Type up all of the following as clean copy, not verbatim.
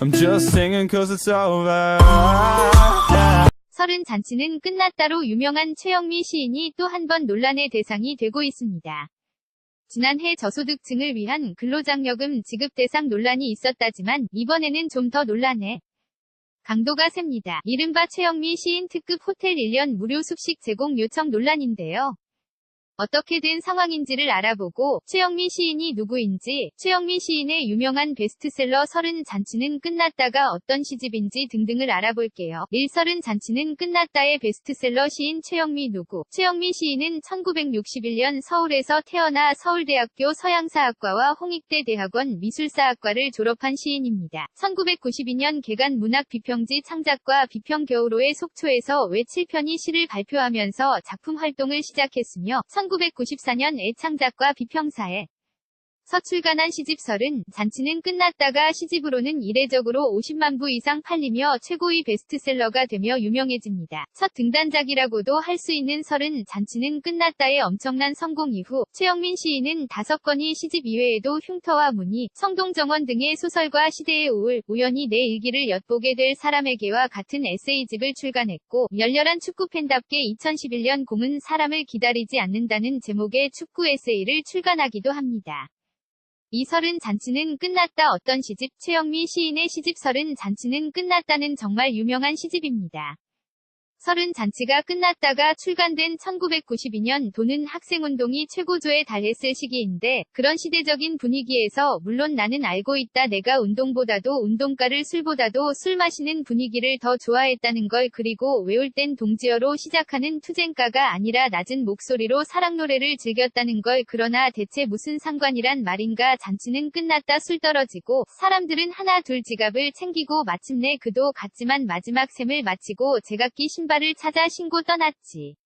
I'm just singing cause it's over. 서른 잔치는 끝났다로 유명한 최영미 시인이 또 한 번 논란의 대상이 되고 있습니다. 지난해 저소득층을 위한 근로장려금 지급 대상 논란이 있었다지만 이번에는 좀 더 논란의 강도가 셉니다. 이른바 최영미 시인 특급 호텔 1년 무료 숙식 제공 요청 논란인데요. 어떻게 된 상황인지를 알아보고 최영미 시인이 누구인지, 최영미 시인의 유명한 베스트셀러 서른 잔치는 끝났다가 어떤 시집인지 등등을 알아볼게요. 1. 서른 잔치는 끝났다의 베스트셀러 시인 최영미 누구? 최영미 시인은 1961년 서울에서 태어나 서울대학교 서양사학과와 홍익대 대학원 미술사학과를 졸업한 시인입니다. 1992년 개간 문학 비평지 창작과 비평 겨울호의 속초에서 외 7편의 시를 발표하면서 작품 활동을 시작했으며 1994년 애창작과 비평사에 출간한 시집 서른 잔치는 끝났다가 시집으로는 이례적으로 50만 부 이상 팔리며 최고의 베스트셀러가 되며 유명해집니다. 첫 등단작이라고도 할 수 있는 서른 잔치는 끝났다의 엄청난 성공 이후 최영민 시인은 5건의 시집 이외에도 흉터와 무늬, 성동정원 등의 소설과 시대의 우울, 우연히 내 일기를 엿보게 될 사람에게와 같은 에세이집을 출간했고 열렬한 축구팬답게 2011년 공은 사람을 기다리지 않는다는 제목의 축구 에세이를 출간하기도 합니다. 이 서른 잔치는 끝났다 어떤 시집? 최영미 시인의 시집 서른 잔치는 끝났다는 정말 유명한 시집입니다. 서른 잔치가 끝났다가 출간된 1992년 도는 학생운동이 최고조에 달했을 시기인데 그런 시대적인 분위기에서 물론 나는 알고 있다 내가 운동보다도 운동가를 술보다도 술 마시는 분위기를 더 좋아했다는 걸 그리고 외울 땐 동지어로 시작하는 투쟁가가 아니라 낮은 목소리로 사랑노래를 즐겼다는 걸 그러나 대체 무슨 상관이란 말인가 잔치는 끝났다 술 떨어지고 사람들은 하나 둘 지갑을 챙기고 마침내 그도 갔지만 마지막 셈을 마치고 제각기 신발을 찾아 신고 떠났지.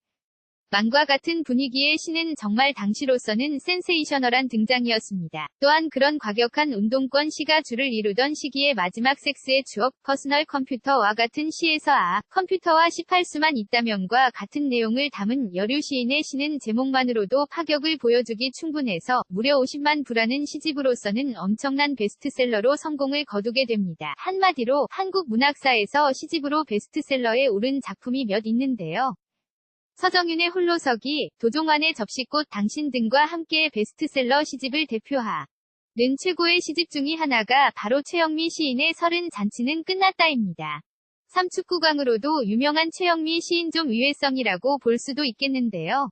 망과 같은 분위기의 시는 정말 당시로서는 센세이셔널한 등장이었습니다. 또한 그런 과격한 운동권 시가 주를 이루던 시기의 마지막 섹스의 추억, 퍼스널 컴퓨터와 같은 시에서 컴퓨터와 18수만 있다면과 같은 내용을 담은 여류 시인의 시는 제목만으로도 파격을 보여주기 충분해서 무려 50만 부라는 시집으로서는 엄청난 베스트셀러로 성공을 거두게 됩니다. 한마디로 한국 문학사에서 시집으로 베스트셀러에 오른 작품이 몇 있는데요. 서정윤의 홀로서기, 도종환의 접시꽃 당신 등과 함께 베스트셀러 시집을 대표하는 최고의 시집 중의 하나가 바로 최영미 시인의 서른 잔치는 끝났다입니다. 3축구광으로도 유명한 최영미 시인 좀 의외성이라고 볼 수도 있겠는데요.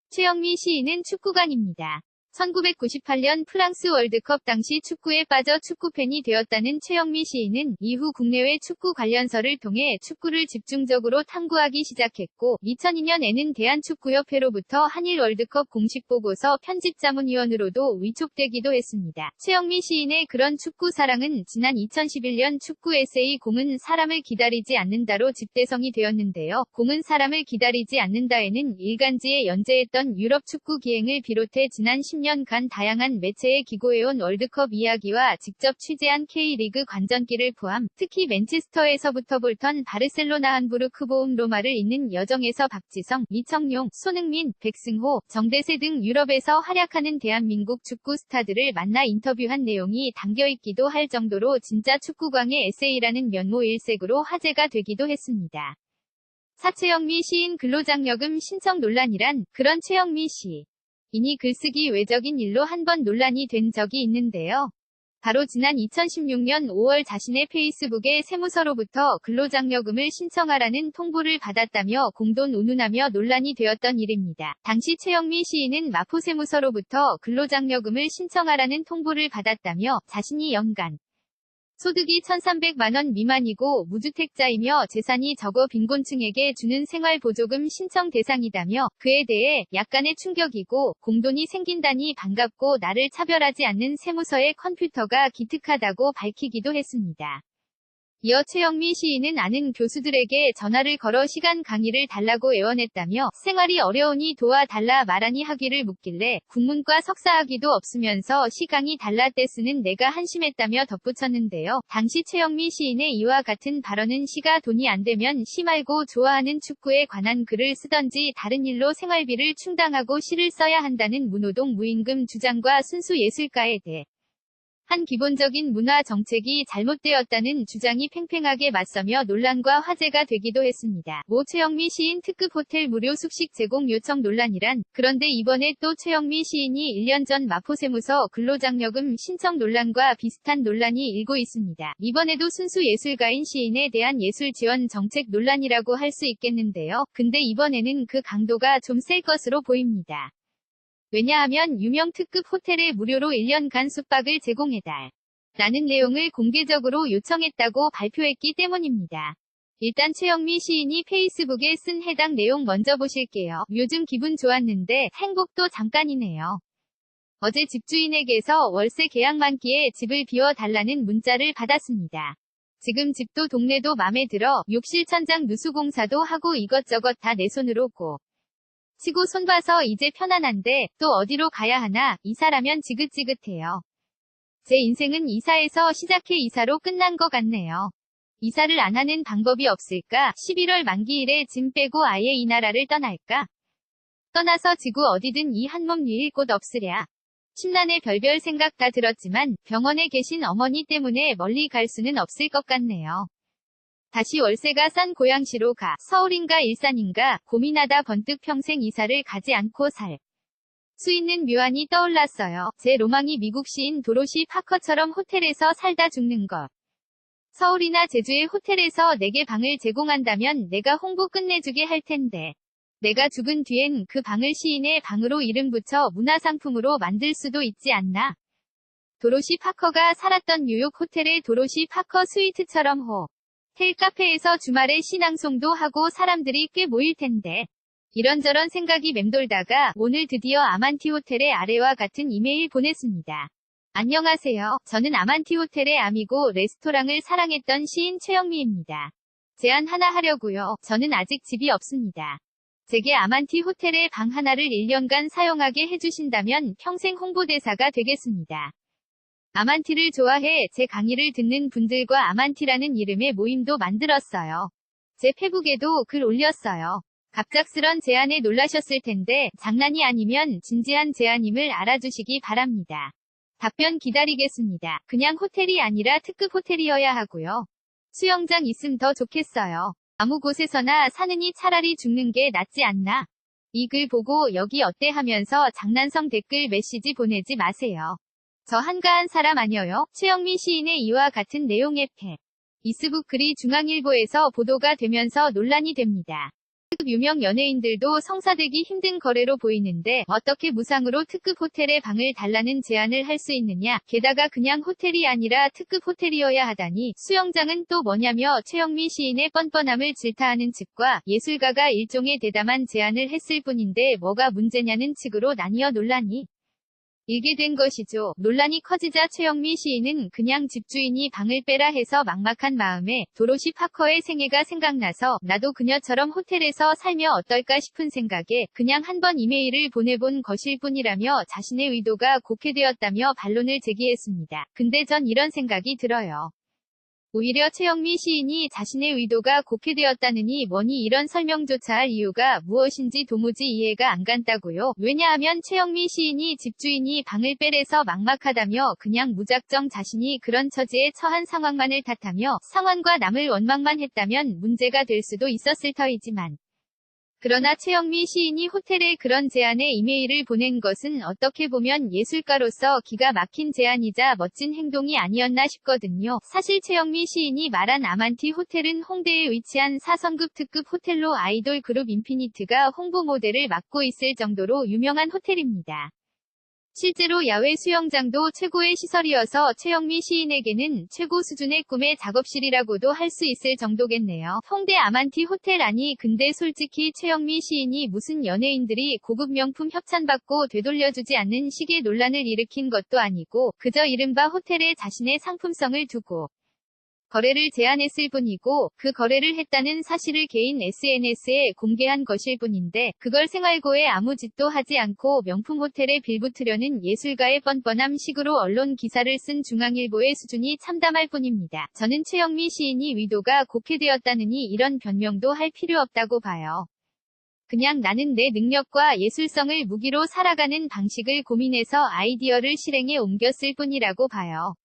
최영미 시인은 축구광입니다. 1998년 프랑스 월드컵 당시 축구에 빠져 축구팬이 되었다는 최영미 시인은 이후 국내외 축구 관련서를 통해 축구를 집중적으로 탐구하기 시작했고 2002년에는 대한축구협회로부터 한일 월드컵 공식 보고서 편집자문위원으로도 위촉되기도 했습니다. 최영미 시인의 그런 축구 사랑은 지난 2011년 축구 에세이 공은 사람을 기다리지 않는다로 집대성이 되었는데요. 공은 사람을 기다리지 않는다에는 일간지에 연재했던 유럽 축구 기행을 비롯해 지난 10년간 다양한 매체에 기고해온 월드컵 이야기와 직접 취재한 K리그 관전기를 포함 특히 맨체스터에서부터 볼턴 바르셀로나 함부르크 보움 로마를 잇는 여정에서 박지성, 이청용, 손흥민, 백승호, 정대세 등 유럽에서 활약하는 대한민국 축구 스타들을 만나 인터뷰한 내용이 담겨있기도 할 정도로 진짜 축구광의 에세이라는 면모 일색으로 화제가 되기도 했습니다. 최영미 시인 근로장려금 신청 논란이란 그런 최영미 시 인이 글쓰기 외적인 일로 한 번 논란이 된 적이 있는데요. 바로 지난 2016년 5월 자신의 페이스북에 세무서로부터 근로장려금을 신청하라는 통보를 받았다며 공돈 운운하며 논란이 되었던 일입니다. 당시 최영미 시인은 마포세무서로부터 근로장려금을 신청하라는 통보를 받았다며 자신이 연간 소득이 1,300만 원 미만이고 무주택자이며 재산이 적어 빈곤층에게 주는 생활보조금 신청 대상이다며 그에 대해 약간의 충격이고 공돈이 생긴다니 반갑고 나를 차별하지 않는 세무서의 컴퓨터가 기특하다고 밝히기도 했습니다. 이어 최영미 시인은 아는 교수들에게 전화를 걸어 시간 강의를 달라고 애원했다며 생활이 어려우니 도와달라 말하니 하기를 묻길래 국문과 석사학위도 없으면서 시 강의 달라 떼쓰는 내가 한심했다며 덧붙였는데요. 당시 최영미 시인의 이와 같은 발언은 시가 돈이 안 되면 시 말고 좋아하는 축구에 관한 글을 쓰던지 다른 일로 생활비를 충당하고 시를 써야 한다는 문호동 무임금 주장과 순수 예술가에 대해 한 기본적인 문화 정책이 잘못되었다는 주장이 팽팽하게 맞서며 논란과 화제가 되기도 했습니다. 모 최영미 시인 특급 호텔 무료 숙식 제공 요청 논란이란, 그런데 이번에 또 최영미 시인이 1년 전 마포세무서 근로장려금 신청 논란과 비슷한 논란이 일고 있습니다. 이번에도 순수 예술가인 시인에 대한 예술 지원 정책 논란이라고 할 수 있겠는데요. 근데 이번에는 그 강도가 좀 셀 것으로 보입니다. 왜냐하면 유명 특급 호텔에 무료로 1년간 숙박을 제공해달 라는 내용을 공개적으로 요청했다고 발표했기 때문입니다. 일단 최영미 시인이 페이스북에 쓴 해당 내용 먼저 보실게요. 요즘 기분 좋았는데 행복도 잠깐이네요. 어제 집주인에게서 월세 계약 만기에 집을 비워달라는 문자를 받았습니다. 지금 집도 동네도 맘에 들어 욕실 천장 누수공사도 하고 이것저것 다 내 손으로 고 치고 손봐서 이제 편안한데 또 어디로 가야 하나. 이사라면 지긋지긋해요. 제 인생은 이사에서 시작해 이사로 끝난 것 같네요. 이사를 안 하는 방법이 없을까? 11월 만기일에 짐 빼고 아예 이 나라를 떠날까? 떠나서 지구 어디든 이 한몸 유일 곳 없으랴. 심란해. 별별 생각 다 들었지만 병원에 계신 어머니 때문에 멀리 갈 수는 없을 것 같네요. 다시 월세가 싼 고양시로 가. 서울인가 일산인가 고민하다 번뜩 평생 이사를 가지 않고 살 수 있는 묘안이 떠올랐어요. 제 로망이 미국 시인 도로시 파커처럼 호텔에서 살다 죽는 것. 서울이나 제주의 호텔에서 내게 방을 제공한다면 내가 홍보 끝내주게 할 텐데. 내가 죽은 뒤엔 그 방을 시인의 방으로 이름 붙여 문화상품으로 만들 수도 있지 않나. 도로시 파커가 살았던 뉴욕 호텔의 도로시 파커 스위트처럼 호텔 카페에서 주말에 시낭송도 하고 사람들이 꽤 모일 텐데. 이런저런 생각이 맴돌다가 오늘 드디어 아만티 호텔의 아래와 같은 이메일 보냈습니다. 안녕하세요. 저는 아만티 호텔의 아미고 레스토랑을 사랑했던 시인 최영미입니다. 제안 하나 하려고요. 저는 아직 집이 없습니다. 제게 아만티 호텔의 방 하나를 1년간 사용하게 해주신다면 평생 홍보대사가 되겠습니다. 아만티를 좋아해 제 강의를 듣는 분들과 아만티라는 이름의 모임도 만들었어요. 제 페북에도 글 올렸어요. 갑작스런 제안에 놀라셨을 텐데 장난이 아니면 진지한 제안임을 알아주시기 바랍니다. 답변 기다리겠습니다. 그냥 호텔이 아니라 특급 호텔이어야 하고요. 수영장 있음 더 좋겠어요. 아무 곳에서나 사느니 차라리 죽는 게 낫지 않나? 이 글 보고 여기 어때 하면서 장난성 댓글 메시지 보내지 마세요. 저 한가한 사람 아니어요? 최영미 시인의 이와 같은 내용의 페이스북 글이 중앙일보에서 보도가 되면서 논란이 됩니다. 특급 유명 연예인들도 성사되기 힘든 거래로 보이는데 어떻게 무상으로 특급 호텔에 방을 달라는 제안을 할 수 있느냐. 게다가 그냥 호텔이 아니라 특급 호텔이어야 하다니 수영장은 또 뭐냐며 최영미 시인의 뻔뻔함을 질타하는 측과 예술가가 일종의 대담한 제안을 했을 뿐인데 뭐가 문제냐는 측으로 나뉘어 논란이 일게 된 것이죠. 논란이 커지자 최영미 시인은 그냥 집주인이 방을 빼라 해서 막막한 마음에 도로시 파커의 생애가 생각나서 나도 그녀처럼 호텔에서 살며 어떨까 싶은 생각에 그냥 한번 이메일을 보내본 것일 뿐이라며 자신의 의도가 곡해되었다며 반론을 제기했습니다. 근데 전 이런 생각이 들어요. 오히려 최영미 시인이 자신의 의도가 곡해되었다느니 뭐니 이런 설명조차 할 이유가 무엇인지 도무지 이해가 안 간다고요. 왜냐하면 최영미 시인이 집주인이 방을 빼래서 막막하다며 그냥 무작정 자신이 그런 처지에 처한 상황만을 탓하며 상황과 남을 원망만 했다면 문제가 될 수도 있었을 터이지만 그러나 최영미 시인이 호텔에 그런 제안의 이메일을 보낸 것은 어떻게 보면 예술가로서 기가 막힌 제안이자 멋진 행동이 아니었나 싶거든요. 사실 최영미 시인이 말한 아만티 호텔은 홍대에 위치한 4성급 특급 호텔로 아이돌 그룹 인피니트가 홍보 모델을 맡고 있을 정도로 유명한 호텔입니다. 실제로 야외 수영장도 최고의 시설이어서 최영미 시인에게는 최고 수준의 꿈의 작업실이라고도 할 수 있을 정도겠네요. 홍대 아만티 호텔 아니 근데 솔직히 최영미 시인이 무슨 연예인들이 고급 명품 협찬받고 되돌려주지 않는 식의 논란을 일으킨 것도 아니고 그저 이른바 호텔에 자신의 상품성을 두고 거래를 제안했을 뿐이고 그 거래를 했다는 사실을 개인 SNS에 공개한 것일 뿐인데 그걸 생활고에 아무 짓도 하지 않고 명품 호텔에 빌붙으려는 예술가의 뻔뻔함 식으로 언론 기사를 쓴 중앙일보의 수준이 참담할 뿐입니다. 저는 최영미 시인이 의도가 곡해되었다느니 이런 변명도 할 필요 없다고 봐요. 그냥 나는 내 능력과 예술성을 무기로 살아가는 방식을 고민해서 아이디어를 실행에 옮겼을 뿐이라고 봐요.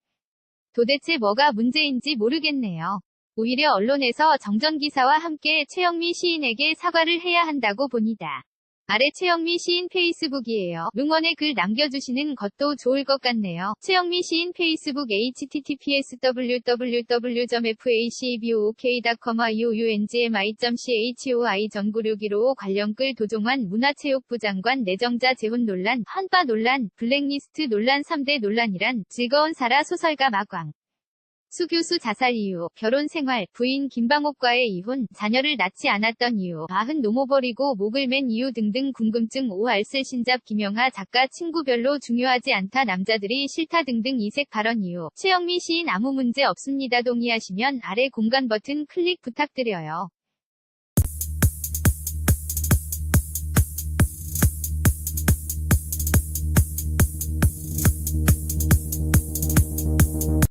도대체 뭐가 문제인지 모르겠네요. 오히려 언론에서 정전기사와 함께 최영미 시인에게 사과를 해야 한다고 봅니다. 아래 최영미 시인 페이스북이에요. 응원의 글 남겨주시는 것도 좋을 것 같네요. 최영미 시인 페이스북 https://www.facebook.com/iungmi.choi.전구류기로 관련 글 도종환 문화체육부 장관 내정자 재혼 논란, 환빠 논란, 블랙리스트 논란 3대 논란이란 즐거운 살아 소설가 마광 수 교수 자살 이유, 결혼 생활, 부인 김방옥과의 이혼, 자녀를 낳지 않았던 이유, 아흔 노모버리고 목을 맨 이유 등등 궁금증 오알쓸 신잡 김영하 작가 친구 별로 중요하지 않다 남자들이 싫다 등등 이색 발언 이유, 최영미 시인 아무 문제 없습니다. 동의하시면 아래 공간 버튼 클릭 부탁드려요.